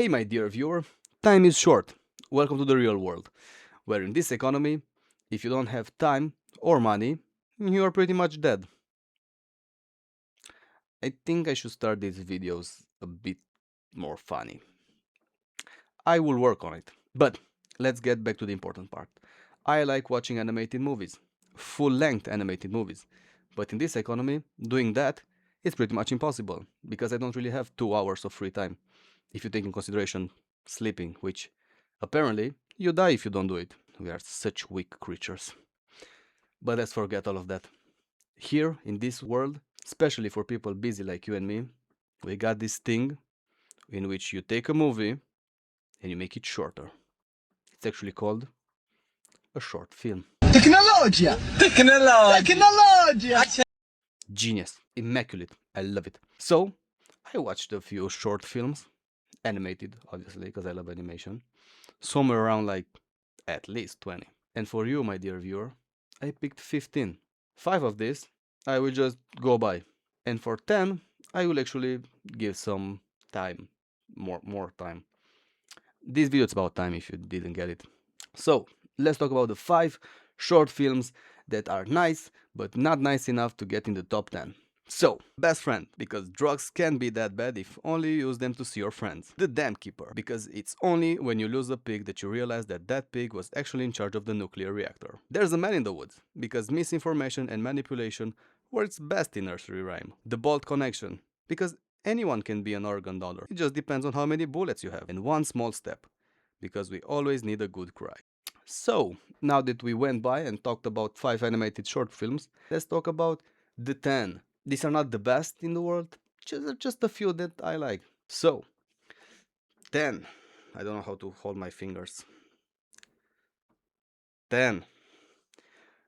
Hey my dear viewer, time is short. Welcome to the real world, where in this economy, if you don't have time or money, you are pretty much dead. I think I should start these videos a bit more funny. I will work on it. But let's get back to the important part. I like watching animated movies, full-length animated movies. But in this economy, doing that is pretty much impossible, because I don't really have 2 hours of free time. If you take in consideration sleeping, which apparently you die if you don't do it. We are such weak creatures. But let's forget all of that. Here in this world, especially for people busy like you and me, we got this thing in which you take a movie and you make it shorter. It's actually called a short film. Tecnologia! Tecnologia! Genius. Immaculate. I love it. So, I watched a few short films, animated, obviously, because I love animation, somewhere around like at least 20. And for you, my dear viewer, I picked 15. 5 of these I will just go by. And for 10, I will actually give some time, more time. This video is about time if you didn't get it. So, let's talk about the 5 short films that are nice, but not nice enough to get in the top 10. So, best friend, because drugs can be that bad if only you use them to see your friends. The Dam Keeper, because it's only when you lose a pig that you realize that that pig was actually in charge of the nuclear reactor. There's a Man in the Woods, because misinformation and manipulation works best in nursery rhyme. The Bolt Connection, because anyone can be an organ donor. It just depends on how many bullets you have. And One Small Step, because we always need a good cry. So, now that we went by and talked about 5 animated short films, let's talk about the 10. These are not the best in the world, just a few that I like. So, 10. I don't know how to hold my fingers. 10.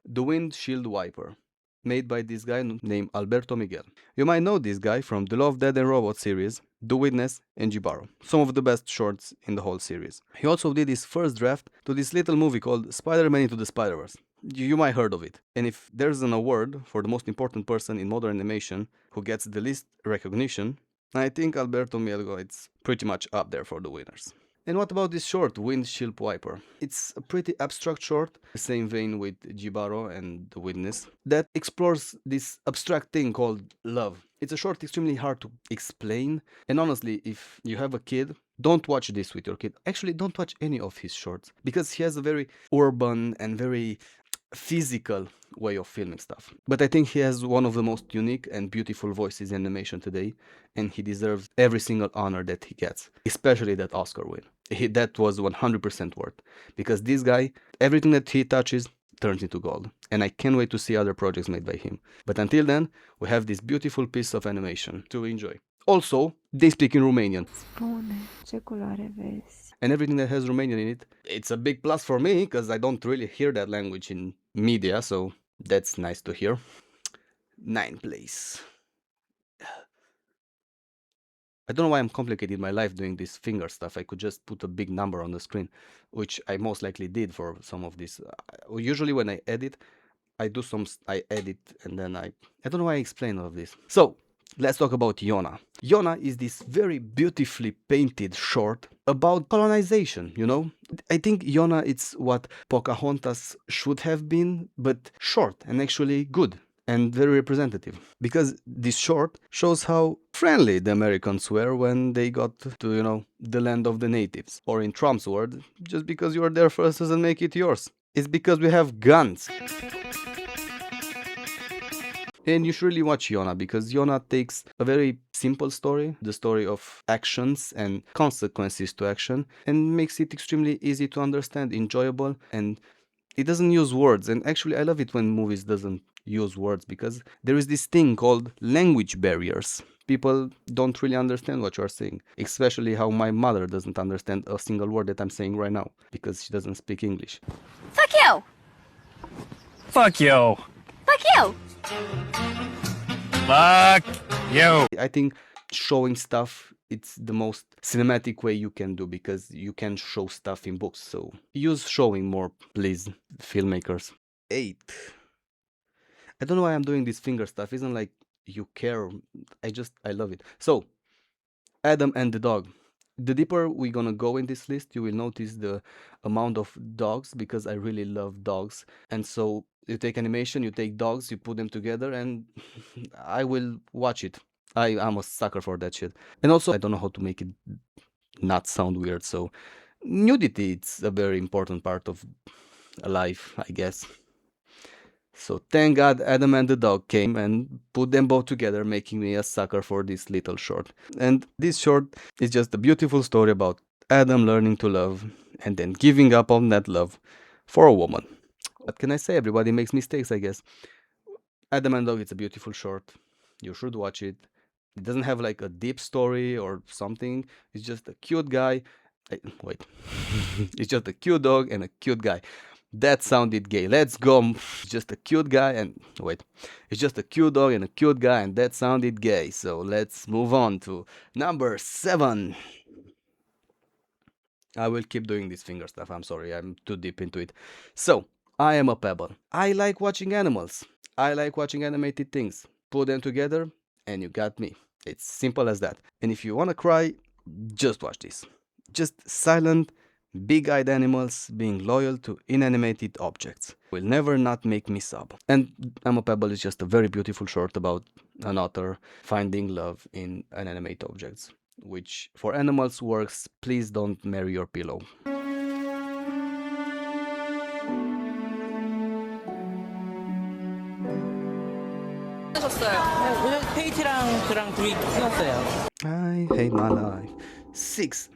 The Windshield Wiper, made by this guy named Alberto Miguel. You might know this guy from the Love, Dead and Robots series, The Witness, and Jibaro, some of the best shorts in the whole series. He also did his first draft to this little movie called Spider-Man Into the Spider-Verse. You might heard of it. And if there's an award for the most important person in modern animation who gets the least recognition, I think Alberto Miguel is pretty much up there for the winners. And what about this short, Windshield Wiper? It's a pretty abstract short, the same vein with Jibaro and The Witness, that explores this abstract thing called love. It's a short extremely hard to explain, and honestly, if you have a kid, don't watch this with your kid. Actually, don't watch any of his shorts, because he has a very urban and very physical way of filming stuff. But I think he has one of the most unique and beautiful voices in animation today, and he deserves every single honor that he gets, especially that Oscar win. That was 100% worth, because this guy, everything that he touches turns into gold, and I can't wait to see other projects made by him. But until then, we have this beautiful piece of animation to enjoy. Also, they speak in Romanian. Spune, ce culoare vezi? And everything that has Romanian in it, it's a big plus for me, because I don't really hear that language in media, so that's nice to hear. 9th place. I don't know why I'm complicating my life doing this finger stuff. I could just put a big number on the screen, which I most likely did for some of this. Usually when I edit, I edit and then I don't know why I explain all of this. So, let's talk about Yona. Yona is this very beautifully painted short about colonization, you know? I think Yona it's what Pocahontas should have been, but short and actually good and very representative. Because this short shows how friendly the Americans were when they got to, you know, the land of the natives. Or in Trump's word, just because you are there first doesn't make it yours. It's because we have guns. And you should really watch Yona, because Yona takes a very simple story, the story of actions and consequences to action, and makes it extremely easy to understand, enjoyable, and it doesn't use words. And actually I love it when movies doesn't use words, because there is this thing called language barriers. People don't really understand what you are saying, especially how my mother doesn't understand a single word that I'm saying right now, because she doesn't speak English. Fuck you! Fuck you! Fuck you! Fuck you! I think showing stuff, it's the most cinematic way you can do, because you can show stuff in books. So use showing more, please, filmmakers. 8. I don't know why I'm doing this finger stuff. Isn't like you care. I love it. So, Adam and the Dog. The deeper we're gonna go in this list, you will notice the amount of dogs, because I really love dogs. And so you take animation, you take dogs, you put them together, and I will watch it. I'm a sucker for that shit. And also, I don't know how to make it not sound weird, so nudity, it's a very important part of life, I guess. So thank God Adam and the dog came and put them both together, making me a sucker for this little short. And this short is just a beautiful story about Adam learning to love and then giving up on that love for a woman. What can I say? Everybody makes mistakes, I guess. Adam and Dog, it's a beautiful short. You should watch it. It doesn't have like a deep story or something. It's just a cute guy. Wait. It's just a cute dog and a cute guy. That sounded gay. Let's go. It's just a cute guy and wait. It's just a cute dog and a cute guy, and that sounded gay. So let's move on to number 7. I will keep doing this finger stuff. I'm sorry. I'm too deep into it. So, I am a Pebble. I like watching animals. I like watching animated things. Put them together and you got me. It's simple as that. And if you want to cry, just watch this. Just silent, big-eyed animals being loyal to inanimated objects will never not make me sob. And I'm a Pebble is just a very beautiful short about an author finding love in inanimate objects, which for animals works. Please don't marry your pillow. 그냥 테이티랑 그랑 둘이 신었어요. I hate my life. 6.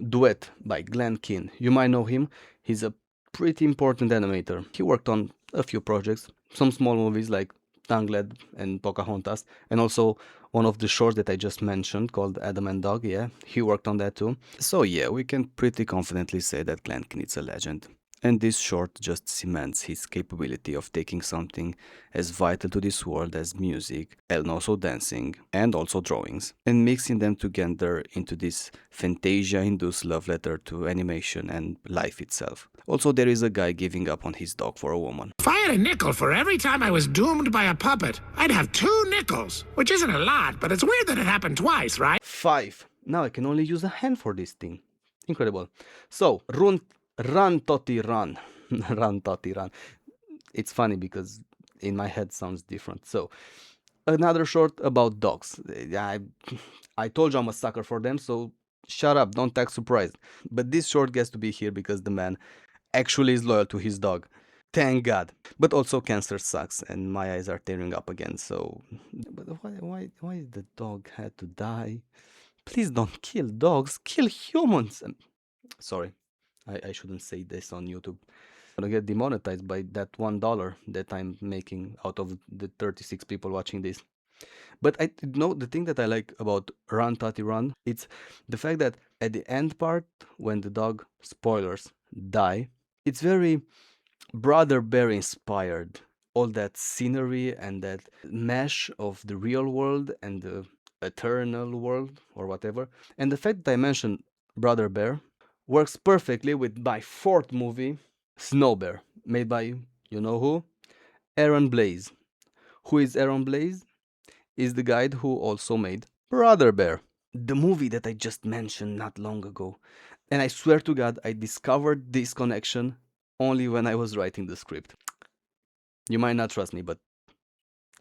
Duet by Glenn Keane. You might know him. He's a pretty important animator. He worked on a few projects, some small movies like Tangled and Pocahontas, and also one of the shorts that I just mentioned called Adam and Dog. Yeah, he worked on that too. So yeah, we can pretty confidently say that Glenn Keane is a legend. And this short just cements his capability of taking something as vital to this world as music, and also dancing, and also drawings, and mixing them together into this fantasia-induced love letter to animation and life itself. Also, there is a guy giving up on his dog for a woman. If I had a nickel for every time I was doomed by a puppet, I'd have 2 nickels, which isn't a lot, but it's weird that it happened twice, right? 5. Now I can only use a hand for this thing. Incredible. So, Run, Taty Run. Run, Taty Run. It's funny because in my head sounds different. So, another short about dogs. I told you I'm a sucker for them, so shut up, don't act surprised. But this short gets to be here because the man actually is loyal to his dog. Thank God. But also cancer sucks and my eyes are tearing up again, so... But why the dog had to die? Please don't kill dogs, kill humans. Sorry. I shouldn't say this on YouTube. I'm gonna get demonetized by that $1 that I'm making out of the 36 people watching this. But I know the thing that I like about Run Taty Run, it's the fact that at the end part, when the dog, spoilers, die, it's very Brother Bear inspired. All that scenery and that mesh of the real world and the eternal world or whatever. And the fact that I mentioned Brother Bear works perfectly with my 4th movie, Snow Bear, made by, you know who? Aaron Blaise. Who is Aaron Blaise? Is the guy who also made Brother Bear, the movie that I just mentioned not long ago. And I swear to God, I discovered this connection only when I was writing the script. You might not trust me, but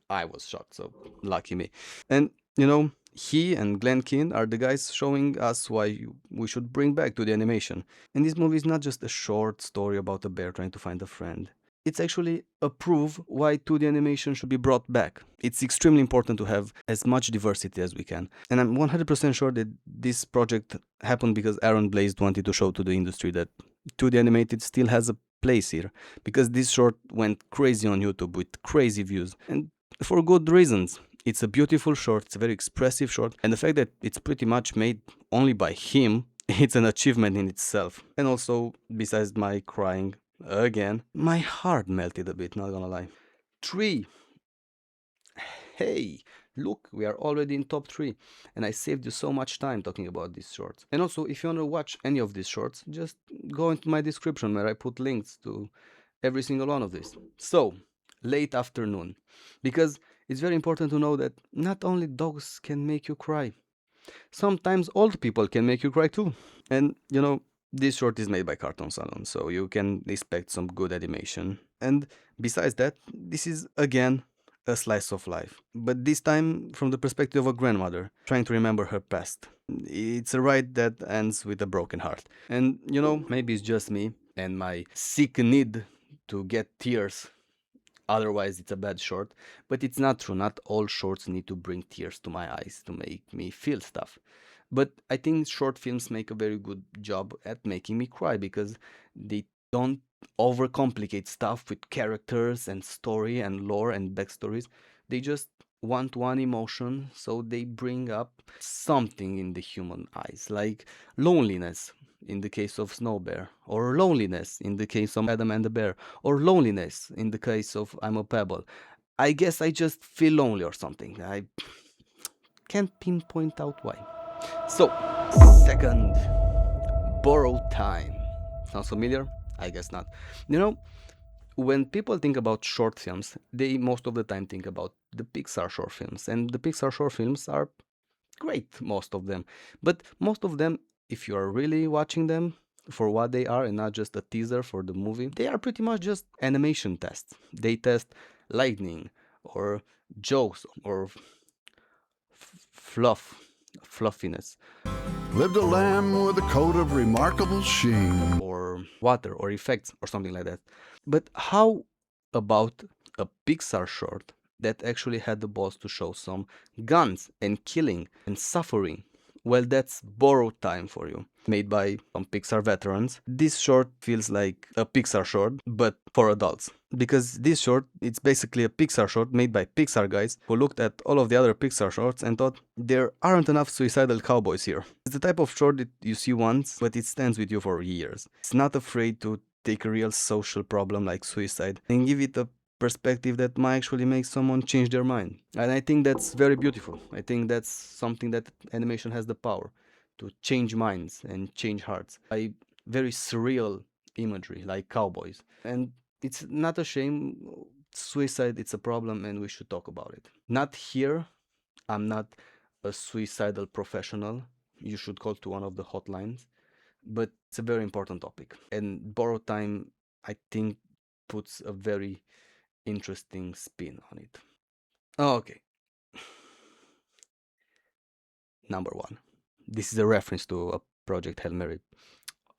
I was shocked, so lucky me. And, you know, he and Glenn Keane are the guys showing us why we should bring back to the animation. And this movie is not just a short story about a bear trying to find a friend. It's actually a proof why 2D animation should be brought back. It's extremely important to have as much diversity as we can. And I'm 100% sure that this project happened because Aaron Blaise wanted to show to the industry that 2D animated still has a place here. Because this short went crazy on YouTube with crazy views. And for good reasons. It's a beautiful short, it's a very expressive short, and the fact that it's pretty much made only by him, it's an achievement in itself. And also, besides my crying again, my heart melted a bit, not gonna lie. 3. Hey, look, we are already in top 3, and I saved you so much time talking about these shorts. And also, if you want to watch any of these shorts, just go into my description where I put links to every single one of these. So, Late Afternoon, because it's very important to know that not only dogs can make you cry. Sometimes old people can make you cry too. And you know, this short is made by Cartoon Salon, so you can expect some good animation. And besides that, this is again a slice of life. But this time from the perspective of a grandmother trying to remember her past. It's a ride that ends with a broken heart. And you know, maybe it's just me and my sick need to get tears. Otherwise, it's a bad short. But it's not true. Not all shorts need to bring tears to my eyes to make me feel stuff. But I think short films make a very good job at making me cry because they don't overcomplicate stuff with characters and story and lore and backstories. They just want one emotion, so they bring up something in the human eyes, like loneliness in the case of Snow Bear, or loneliness in the case of Adam and the Bear, or loneliness in the case of I'm a Pebble. I guess I just feel lonely or something. I can't pinpoint out why. So, second, borrowed time. Sounds familiar? I guess not. You know, when people think about short films, they most of the time think about the Pixar short films, and the Pixar short films are great, most of them. But most of them, if you are really watching them for what they are and not just a teaser for the movie, they are pretty much just animation tests. They test lightning or jokes or fluffiness, Lived a lamb with a coat of remarkable sheen. or water or effects or something like that. But how about a Pixar short that actually had the balls to show some guns and killing and suffering? Well, that's borrowed time for you, made by some Pixar veterans. This short feels like a Pixar short, but for adults. Because this short, it's basically a Pixar short made by Pixar guys who looked at all of the other Pixar shorts and thought, there aren't enough suicidal cowboys here. It's the type of short that you see once, but it stands with you for years. It's not afraid to take a real social problem like suicide and give it a perspective that might actually make someone change their mind. And I think that's very beautiful. I think that's something that animation has the power to change minds and change hearts by very surreal imagery like cowboys. And it's not a shame. Suicide, it's a problem and we should talk about it. Not here. I'm not a suicidal professional. You should call to one of the hotlines. But it's a very important topic. And borrowed time, I think, puts a very interesting spin on it. Okay. Number one. This is a reference to a Project Hail Mary.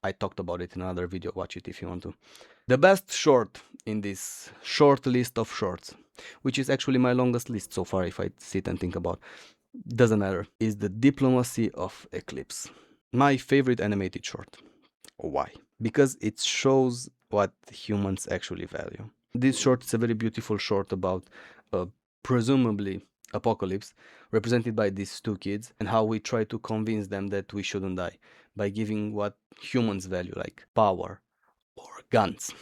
I talked about it in another video. Watch it if you want to. The best short in this short list of shorts, which is actually my longest list so far if I sit and think about, doesn't matter, is the Diplomacy of Eclipse. My favorite animated short. Why? Because it shows what humans actually value. This short is a very beautiful short about a presumably apocalypse represented by these two kids and how we try to convince them that we shouldn't die by giving what humans value, like power or guns.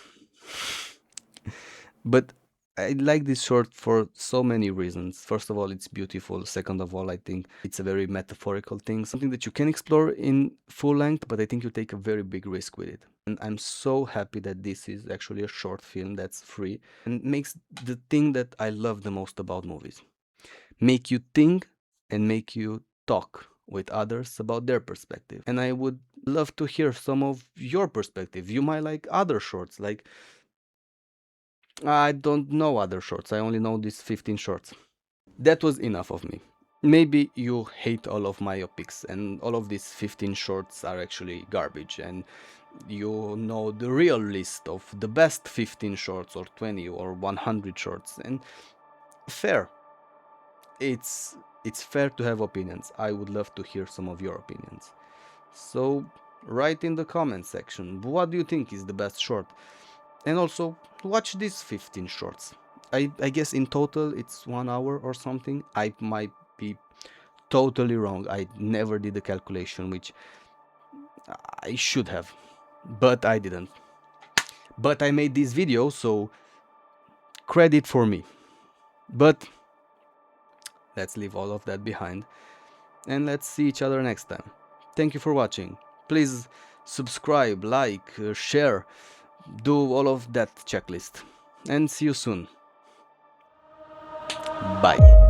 But I like this short for so many reasons. First of all, it's beautiful. Second of all, I think it's a very metaphorical thing, something that you can explore in full length, but I think you take a very big risk with it. And I'm so happy that this is actually a short film that's free and makes the thing that I love the most about movies. Make you think and make you talk with others about their perspective. And I would love to hear some of your perspective. You might like other shorts, like I don't know other shorts. I only know these 15 shorts. That was enough of me. Maybe you hate all of my epics and all of these 15 shorts are actually garbage and you know the real list of the best 15 shorts or 20 or 100 shorts, and fair. It's fair to have opinions. I would love to hear some of your opinions. So write in the comment section, what do you think is the best short? And also, watch these 15 shorts. I guess in total it's 1 hour or something. I might be totally wrong. I never did the calculation, which I should have, but I didn't. But I made this video, so credit for me. But let's leave all of that behind and let's see each other next time. Thank you for watching. Please subscribe, like, share, do all of that checklist, and see you soon. Bye.